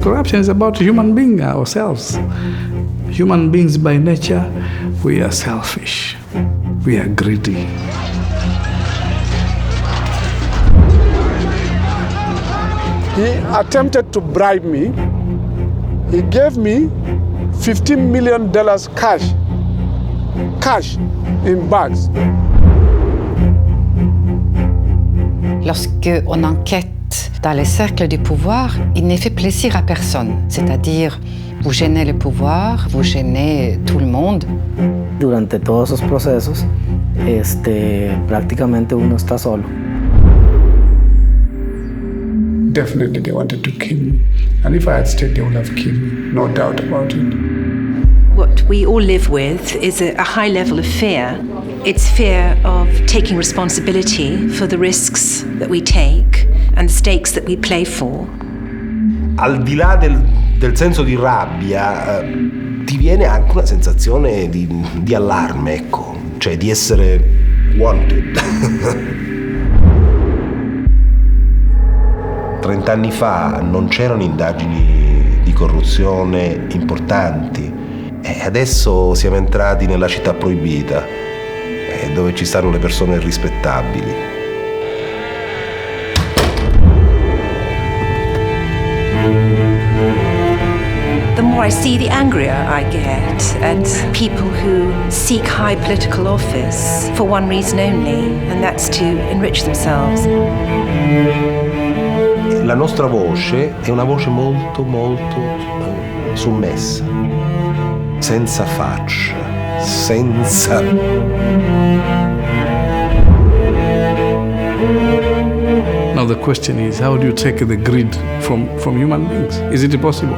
Corruption is about human being ourselves. Human beings by nature, we are selfish. We are greedy. He attempted to bribe me. He gave me $15 million cash in bags. Lorsque on enquête dans les cercles du pouvoir, il ne fait plaisir à personne. C'est-à-dire, vous gênez le pouvoir, vous gênez tout le monde. Durante todos esos procesos, prácticamente uno está solo. Definitely they wanted to kill me. And if I had stayed, they would have killed me. No doubt about it. What we all live with is a high level of fear. It's fear of taking responsibility for the risks that we take and the stakes that we play for. Al di là del senso di rabbia, ti viene anche una sensazione di allarme, ecco, cioè di essere wanted. 30 anni fa non c'erano indagini di corruzione importanti e adesso siamo entrati nella città proibita, dove ci stanno le persone irrispettabili. The more I see, the angrier I get at people who seek high political office for one reason only, and that's to enrich themselves. La nostra voce è una voce molto, molto sommessa, senza faccia, senza... Now the question is, how do you take the greed from human beings? Is it possible?